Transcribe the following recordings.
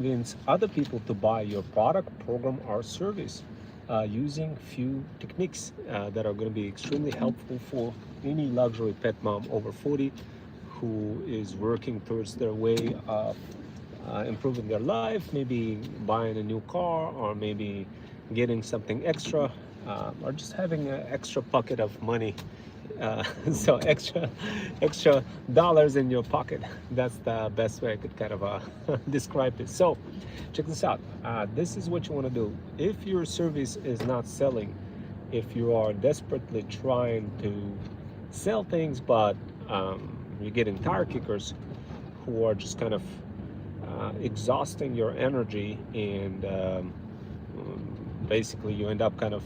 convince other people to buy your product, program, or service using few techniques that are going to be extremely helpful for any luxury pet mom over 40 who is working towards their way of improving their life, maybe buying a new car, or maybe getting something extra, or just having an extra pocket of money. So extra dollars in your pocket. That's the best way I could kind of describe this. So check this out. This is what you want to do. If your service is not selling, if you are desperately trying to sell things, but you're getting tire kickers who are just kind of exhausting your energy, and basically you end up kind of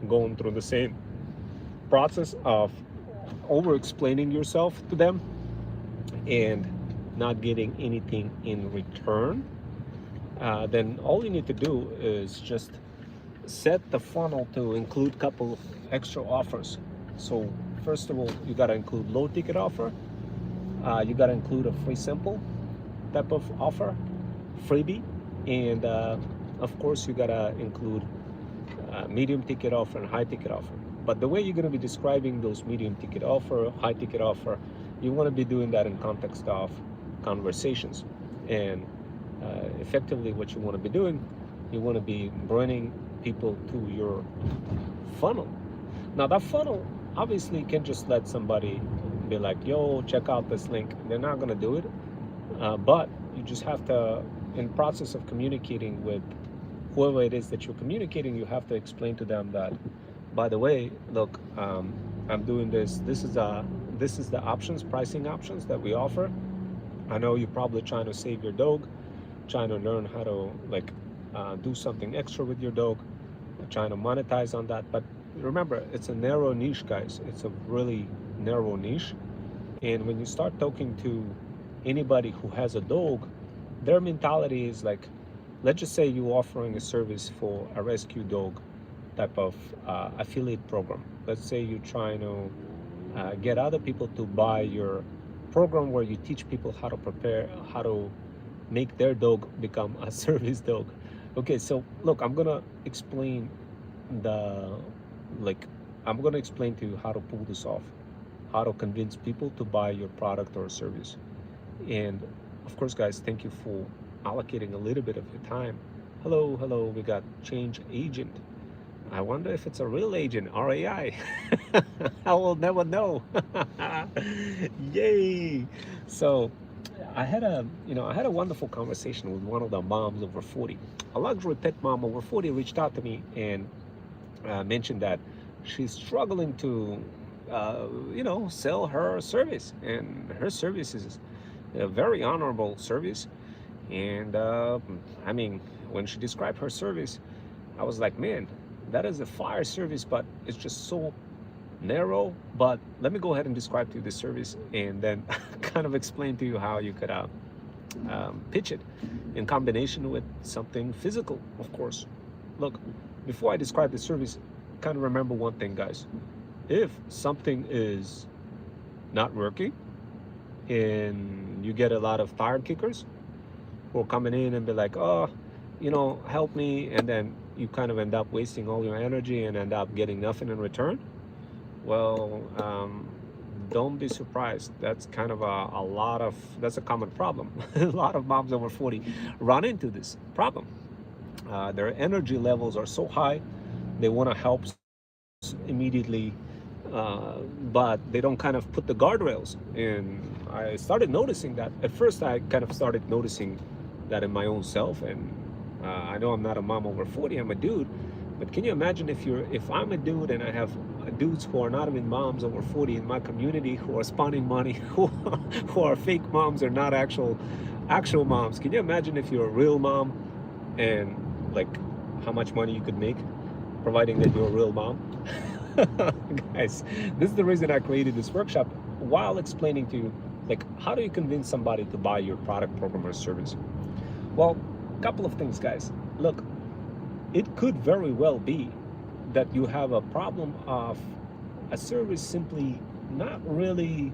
going through the same process of over explaining yourself to them and not getting anything in return, then all you need to do is just set the funnel to include a couple extra offers. So first of all, you got to include low ticket offer. You got to include a free sample type of offer, freebie, and of course you got to include medium ticket offer and high ticket offer. But the way you're going to be describing those medium ticket offer, high ticket offer, you want to be doing that in context of conversations. And effectively what you want to be doing, you want to be bringing people to your funnel. Now that funnel obviously can just let somebody be like, yo, check out this link. They're not going to do it. But you just have to, in process of communicating with whoever it is that you're communicating, you have to explain to them that, by the way, look, I'm doing this. This is the options, pricing options that we offer. I know you're probably trying to save your dog, trying to learn how to do something extra with your dog, trying to monetize on that. But remember, it's a narrow niche, guys. It's a really narrow niche. And when you start talking to anybody who has a dog, their mentality is like, let's just say you're offering a service for a rescue dog type of affiliate program. Let's say you're trying to get other people to buy your program where you teach people how to prepare, how to make their dog become a service dog. Okay, so look, the like I'm gonna explain to you how to pull this off, how to convince people to buy your product or service. And of course, guys, thank you for allocating a little bit of your time. Hello, we got change agent. I wonder if it's a real agent or AI. I will never know. Yay! So I had a wonderful conversation with one of the moms over 40. A luxury pet mom over 40 reached out to me and mentioned that she's struggling to, sell her service, and her service is a very honorable service. And I mean, when she described her service, I was like, man, that is a fire service, but it's just so narrow. But let me go ahead and describe to you the service, and then kind of explain to you how you could pitch it in combination with something physical, of course. Look, before I describe the service, kind of remember one thing, guys. If something is not working and you get a lot of tire kickers who are coming in and be like, oh, help me, and then you kind of end up wasting all your energy and end up getting nothing in return, well, don't be surprised. That's kind of that's a common problem. A lot of moms over 40 run into this problem. Their energy levels are so high, they want to help immediately, but they don't kind of put the guardrails. And I started noticing that. At first, I kind of started noticing that in my own self. And I know I'm not a mom over 40, I'm a dude. But can you imagine if I'm a dude and I have dudes who are not even moms over 40 in my community who are spawning money, who are fake moms or not actual moms? Can you imagine if you're a real mom and like how much money you could make providing that you're a real mom? Guys, this is the reason I created this workshop, while explaining to you, like, how do you convince somebody to buy your product, program, or service? Well, a couple of things, guys. Look, it could very well be that you have a problem of a service simply not really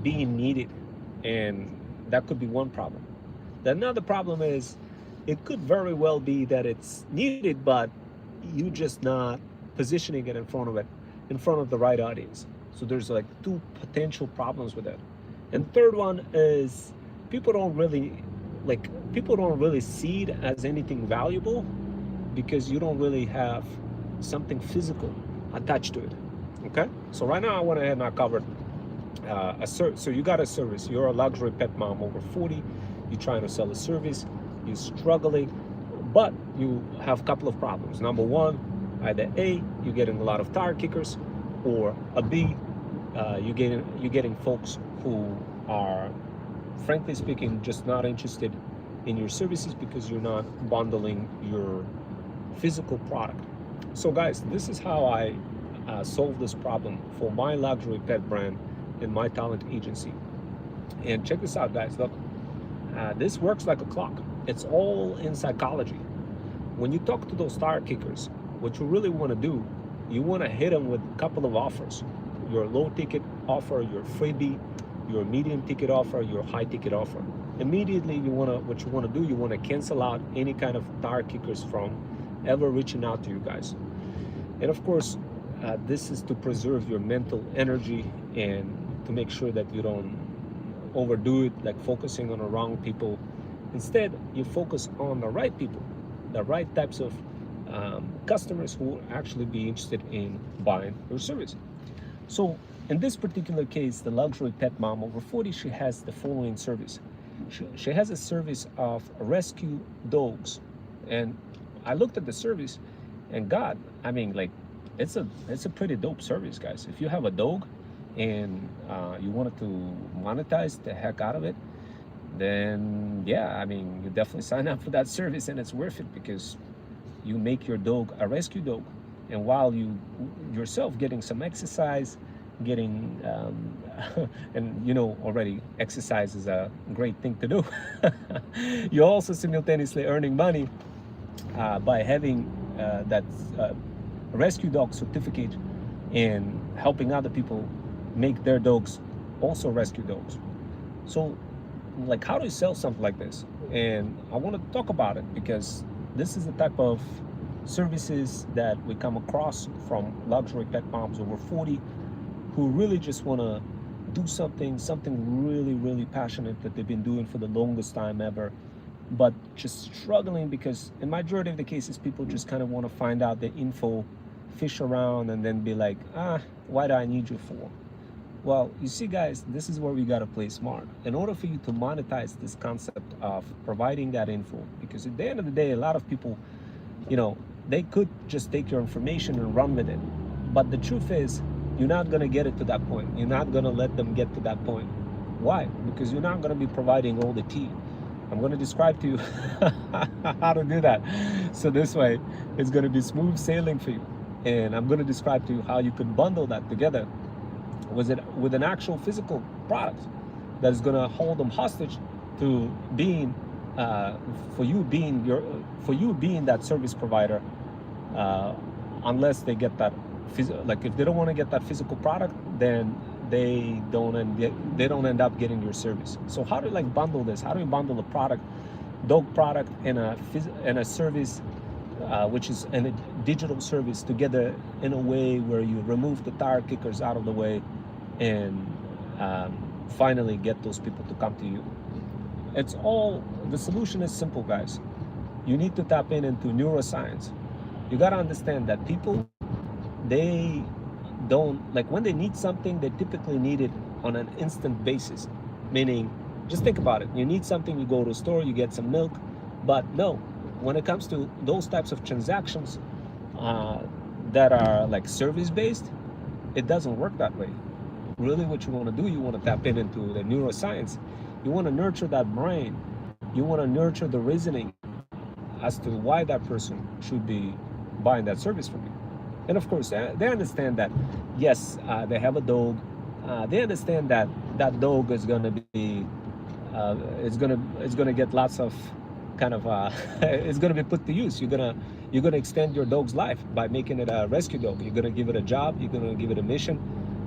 being needed, and that could be one problem. Another problem is It could very well be that it's needed, but you just not positioning it in front of the right audience. So there's like two potential problems with it. And third one is people don't really people don't really see it as anything valuable because you don't really have something physical attached to it. Okay, so right now I went ahead and I covered so you got a service. You're a luxury pet mom over 40. You're trying to sell a service. You're struggling, but you have a couple of problems. Number one, either A, you're getting a lot of tire kickers, or a B, you're getting folks who are, frankly speaking, just not interested in your services because you're not bundling your physical product. So guys, this is how I solve this problem for my luxury pet brand and my talent agency. And check this out, guys. Look, this works like a clock. It's all in psychology. When you talk to those tire kickers, what you really want to do, you want to hit them with a couple of offers. Your low ticket offer, your freebie, your medium ticket offer, your high ticket offer. Immediately, what you want to do, you want to cancel out any kind of tire kickers from ever reaching out to you guys. And of course, this is to preserve your mental energy and to make sure that you don't overdo it, like focusing on the wrong people. Instead, you focus on the right people, the right types of customers who will actually be interested in buying your service. So in this particular case, the luxury pet mom over 40, she has the following service. She has a service of rescue dogs. And I looked at the service and God, I mean, like, it's a pretty dope service, guys. If you have a dog and you wanted to monetize the heck out of it, then yeah, I mean, you definitely sign up for that service, and it's worth it because you make your dog a rescue dog, and while you yourself getting some exercise, getting and you know already exercise is a great thing to do. You're also simultaneously earning money by having that rescue dog certificate and helping other people make their dogs also rescue dogs. So like, how do you sell something like this? And I want to talk about it because this is the type of services that we come across from luxury pet moms over 40 who really just want to do something really passionate that they've been doing for the longest time ever, but just struggling because in majority of the cases people just kind of want to find out the info, fish around, and then be like, why do I need you for? Well, you see, guys, this is where we got to play smart in order for you to monetize this concept of providing that info. Because at the end of the day, a lot of people, you know, they could just take your information and run with it. But the truth is, you're not going to get it to that point. You're not going to let them get to that point. Why? Because you're not going to be providing all the tea. I'm going to describe to you how to do that. So this way, it's going to be smooth sailing for you. And I'm going to describe to you how you can bundle that together with an actual physical product that is going to hold them hostage to being for you being that service provider, unless they get that like if they don't want to get that physical product, then they don't end up getting your service. So how do you like bundle this? How do you bundle a product, dog product, and a service, which is a digital service, together in a way where you remove the tire kickers out of the way and finally get those people to come to you? The solution is simple, guys. You need to tap into neuroscience. You got to understand that people, they don't, like, when they need something, they typically need it on an instant basis. Meaning, just think about it. You need something, you go to a store, you get some milk. But no, when it comes to those types of transactions that are like service-based, it doesn't work that way. Really, what you want to do, you want to tap into the neuroscience. You want to nurture that brain. You want to nurture the reasoning as to why that person should be buying that service from you. And of course, they understand that, yes, they have a dog. They understand that that dog is going to be, it's going to get lots of kind of, it's going to be put to use. You're going to extend your dog's life by making it a rescue dog. You're going to give it a job. You're going to give it a mission.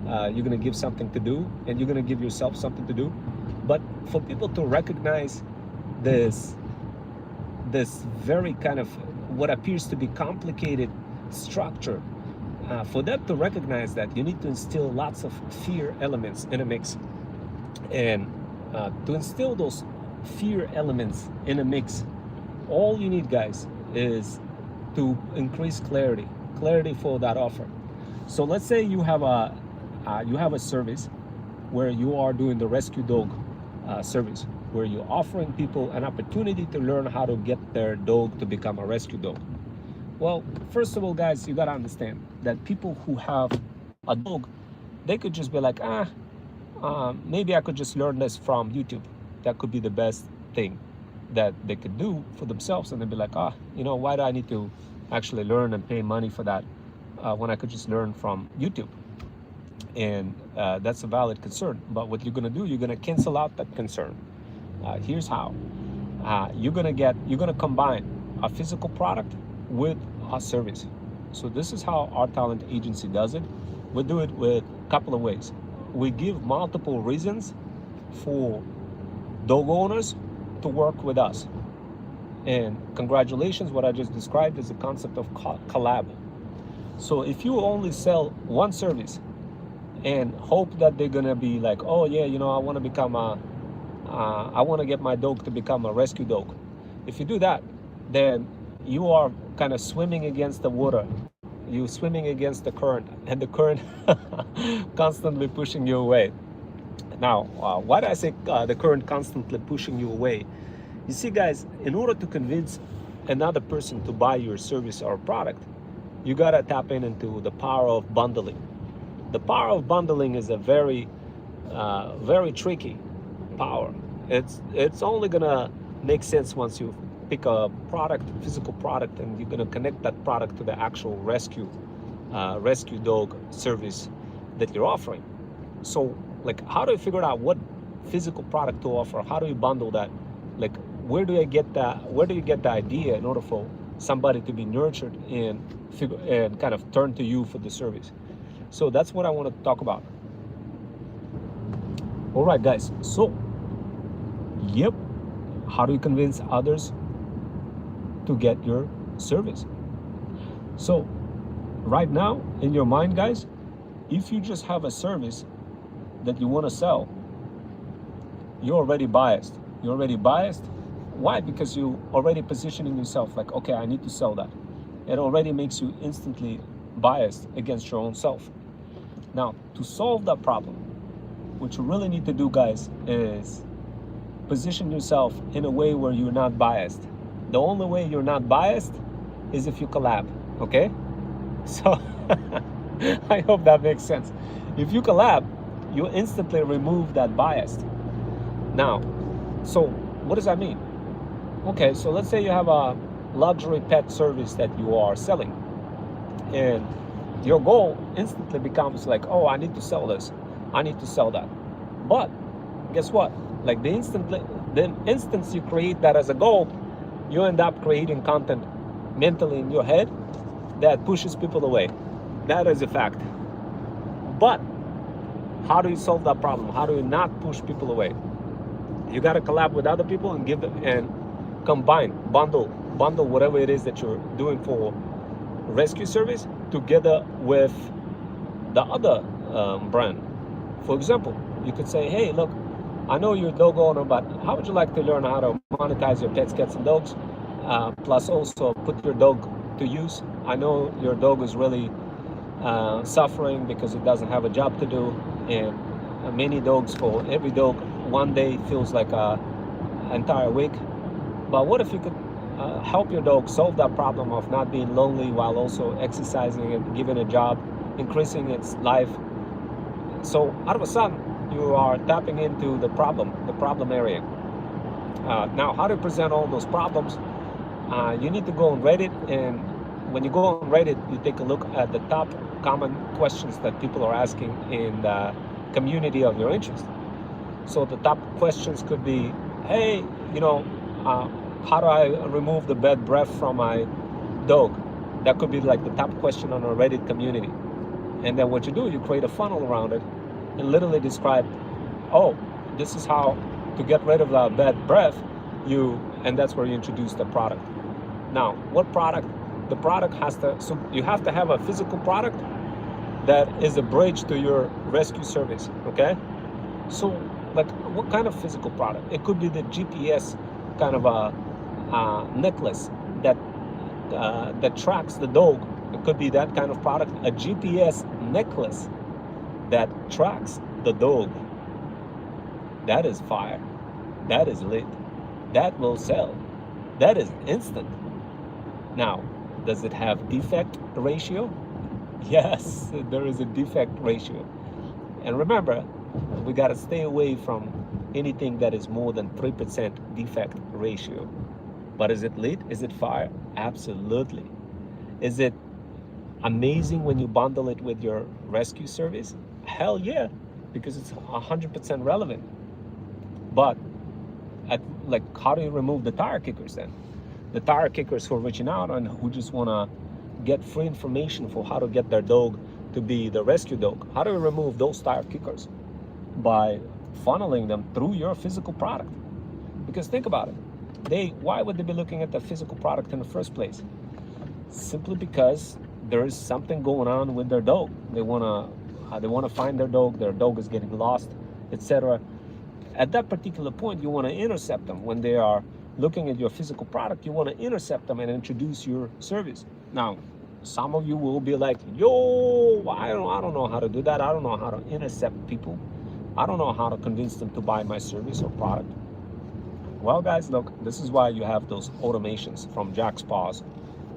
You're going to give something to do, and you're going to give yourself something to do. But for people to recognize this this very kind of what appears to be complicated structure, for them to recognize that you need to instill lots of fear elements in a mix. And to instill those fear elements in a mix, all you need, guys, is to increase clarity for that offer. So let's say you have a service where you are doing the rescue dog service, where you're offering people an opportunity to learn how to get their dog to become a rescue dog. Well, first of all, guys, you gotta understand that people who have a dog, they could just be like, maybe I could just learn this from YouTube. That could be the best thing that they could do for themselves. And they'd be like, why do I need to actually learn and pay money for that when I could just learn from YouTube? And that's a valid concern. But what you're gonna do, you're gonna cancel out that concern. Here's how. You're gonna combine a physical product with a service. So this is how our talent agency does it. We do it with a couple of ways. We give multiple reasons for dog owners to work with us. And congratulations, what I just described is the concept of collab. So if you only sell one service and hope that they're gonna be like, oh yeah, I want to become I want to get my dog to become a rescue dog. If you do that, then you are kind of swimming against the water. You're swimming against the current, and the current constantly pushing you away. Now, why do I say the current constantly pushing you away? You see, guys, in order to convince another person to buy your service or product, you gotta tap into the power of bundling. The power of bundling is a very tricky power. It's only gonna make sense once you pick a product, physical product, and you're gonna connect that product to the actual rescue dog service that you're offering. So, like, how do you figure out what physical product to offer? How do you bundle that? Like, where do you get the idea in order for somebody to be nurtured and kind of turn to you for the service? So that's what I want to talk about. All right, guys. So, yep, how do you convince others to get your service? So, right now in your mind, guys, if you just have a service that you want to sell, you're already biased. Why? Because you already positioning yourself like, okay, I need to sell that. It already makes you instantly biased against your own self. Now, to solve that problem, what you really need to do, guys, is position yourself in a way where you're not biased. The only way you're not biased is if you collab, okay? So, I hope that makes sense. If you collab, you instantly remove that bias. Now, so what does that mean? Okay, so let's say you have a luxury pet service that you are selling, and your goal instantly becomes like, oh, I need to sell this, I need to sell that. But guess what? Like the instance you create that as a goal, you end up creating content mentally in your head that pushes people away. That is a fact. But how do you solve that problem? How do you not push people away? You got to collab with other people and give them, and combine, bundle whatever it is that you're doing for rescue service together with the other brand. For example, you could say, hey, look, I know you're a dog owner, but how would you like to learn how to monetize your pets, cats, and dogs? Plus also put your dog to use. I know your dog is really suffering because it doesn't have a job to do, and many dogs, for every dog, one day feels like an entire week. But what if you could help your dog solve that problem of not being lonely while also exercising and giving a job, increasing its life? So out of a sudden, you are tapping into the problem area. Now, how to present all those problems? You need to go on Reddit, and when you go on Reddit, you take a look at the top common questions that people are asking in the community of your interest. So the top questions could be, hey, how do I remove the bad breath from my dog? That could be like the top question on a Reddit community. And then what you do, you create a funnel around it and literally describe, oh, this is how to get rid of the bad breath. and that's where you introduce the product. Now, what product? The product has to, so you have to have a physical product that is a bridge to your rescue service, okay? So, like, what kind of physical product? It could be the GPS kind of a necklace that that tracks the dog. It could be that kind of product, a GPS necklace that tracks the dog. That is fire. That is lit. That will sell. That is instant. Now, does it have defect ratio? Yes, there is a defect ratio. And remember, we got to stay away from anything that is more than 3% defect ratio. But is it lit? Is it fire? Absolutely. Is it amazing when you bundle it with your rescue service? Hell yeah, because it's 100% relevant. But like, how do you remove the tire kickers then? The tire kickers who are reaching out and who just want to get free information for how to get their dog to be the rescue dog. How do you remove those tire kickers? By funneling them through your physical product. Because think about it. Why would they be looking at the physical product in the first place? Simply because there is something going on with their dog. They wanna find their dog is getting lost, etc. At that particular point, you want to intercept them. When they are looking at your physical product, you want to intercept them and introduce your service. Now, some of you will be like, yo, I don't know how to do that. I don't know how to intercept people. I don't know how to convince them to buy my service or product. Well, guys, look, this is why you have those automations from JaxPaws,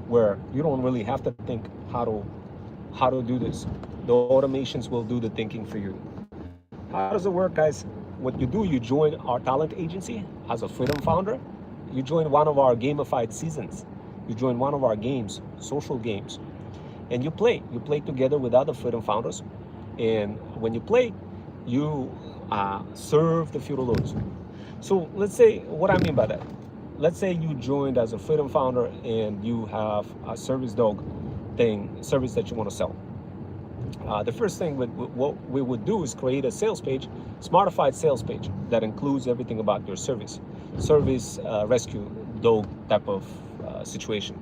where you don't really have to think how to do this. The automations will do the thinking for you. How does it work, guys? What you do, you join our talent agency as a Freedom Founder. You join one of our gamified seasons. You join one of our games, social games, and you play. You play together with other Freedom Founders. And when you play, you serve the feudal lords. So let's say, what I mean by that, let's say you joined as a Freedom Founder and you have a service dog service that you want to sell. The first thing what we would do is create a sales page, smartified sales page that includes everything about your service, rescue dog type of situation.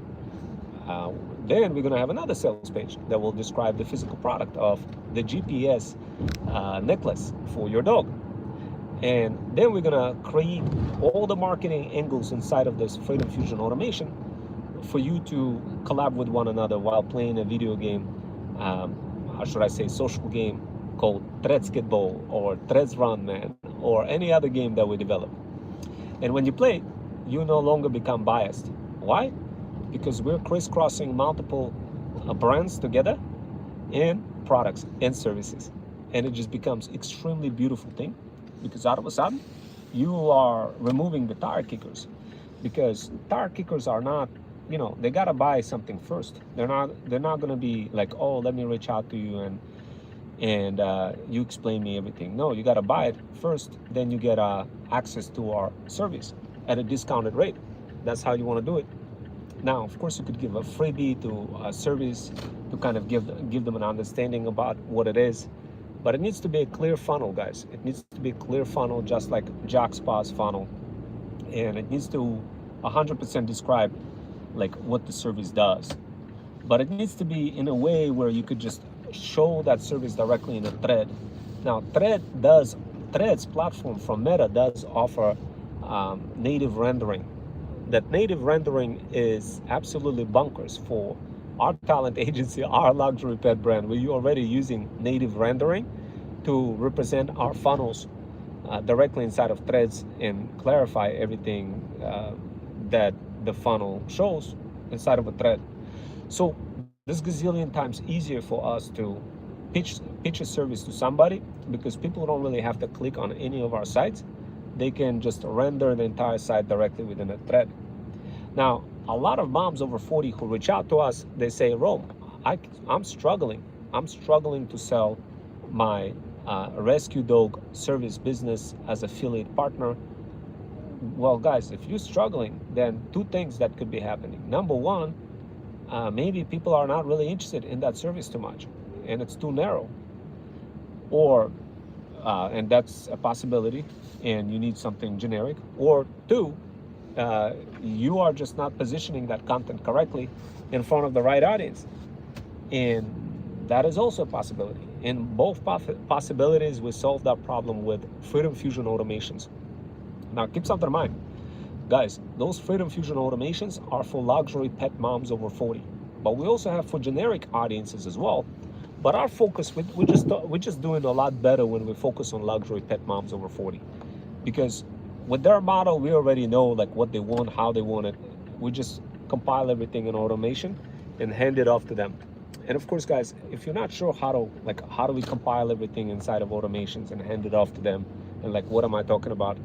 Then we're going to have another sales page that will describe the physical product of the GPS necklace for your dog. And then we're going to create all the marketing angles inside of this Freedom Fusion automation for you to collab with one another while playing a video game, how should I say, social game called Threadskitball or Threads Run Man or any other game that we develop. And when you play, you no longer become biased. Why? Because we're crisscrossing multiple brands together and products and services. And it just becomes extremely beautiful thing, because all of a sudden you are removing the tire kickers, because tire kickers are not, they got to buy something first. They're not going to be like, oh, let me reach out to you and you explain me everything. No, you got to buy it first, then you get access to our service at a discounted rate. That's how you want to do it. Now, of course, you could give a freebie to a service to kind of give them an understanding about what it is. But it needs to be a clear funnel, guys. It needs to be a clear funnel, just like JaxPaws funnel. And it needs to 100% describe like what the service does. But it needs to be in a way where you could just show that service directly in a thread. Now, Threads platform from Meta does offer native rendering. That native rendering is absolutely bonkers for our talent agency, our luxury pet brand. We're already using native rendering to represent our funnels directly inside of Threads and clarify everything that the funnel shows inside of a thread. So this gazillion times easier for us to pitch a service to somebody, because people don't really have to click on any of our sites. They can just render the entire site directly within a thread. Now, a lot of moms over 40 who reach out to us, they say, Rome, I'm struggling to sell my rescue dog service business as affiliate partner. Well, guys, if you're struggling, then two things that could be happening. Number one, maybe people are not really interested in that service too much, and it's too narrow. Or, and that's a possibility, and you need something generic. Or two, you are just not positioning that content correctly in front of the right audience. And that is also a possibility. In both possibilities, we solve that problem with Freedom Fusion automations. Now, keep something in mind, guys. Those Freedom Fusion automations are for luxury pet moms over 40, but we also have for generic audiences as well. But our focus, we're just doing a lot better when we focus on luxury pet moms over 40, because with their model, we already know like what they want, how they want it. We just compile everything in automation and hand it off to them. And of course, guys, if you're not sure how do we compile everything inside of automations and hand it off to them, and like what am I talking about,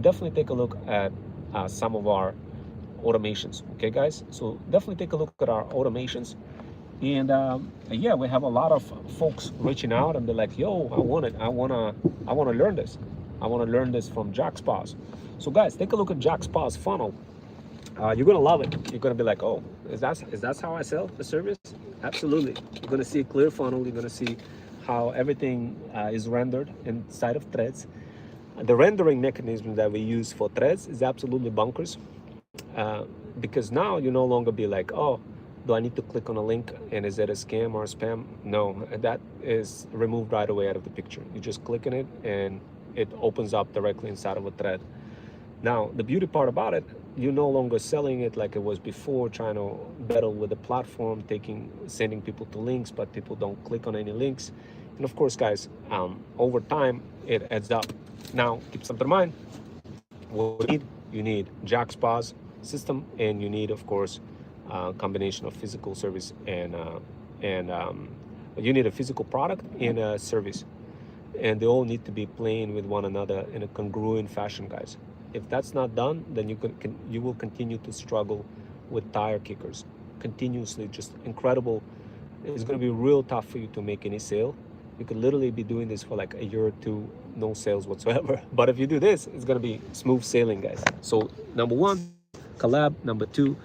definitely take a look at some of our automations. Okay, guys, so definitely take a look at our automations. And yeah, we have a lot of folks reaching out and be like, yo, I want it. I want to learn this. I want to learn this from JackSpas. So guys, take a look at JackSpas funnel. You're gonna love it. You're gonna be like, oh, is that how I sell the service? Absolutely. You're gonna see a clear funnel. You're gonna see how everything is rendered inside of Threads. The rendering mechanism that we use for Threads is absolutely bonkers, because now you no longer be like, oh, do I need to click on a link and is it a scam or a spam? No, that is removed right away out of the picture. You just click on it and it opens up directly inside of a thread. Now, the beauty part about it, you're no longer selling it like it was before, trying to battle with the platform, sending people to links, but people don't click on any links. And of course, guys, over time, it adds up. Now, keep something in mind. What you need JackSpas system, and you need, of course, a combination of physical service and you need a physical product and a service. And they all need to be playing with one another in a congruent fashion, guys. If that's not done, then you will continue to struggle with tire kickers continuously. Just incredible. It's going to be real tough for you to make any sale. You could literally be doing this for like a year or two, no sales whatsoever. But if you do this, it's going to be smooth sailing, guys. So number one, collab. Number two,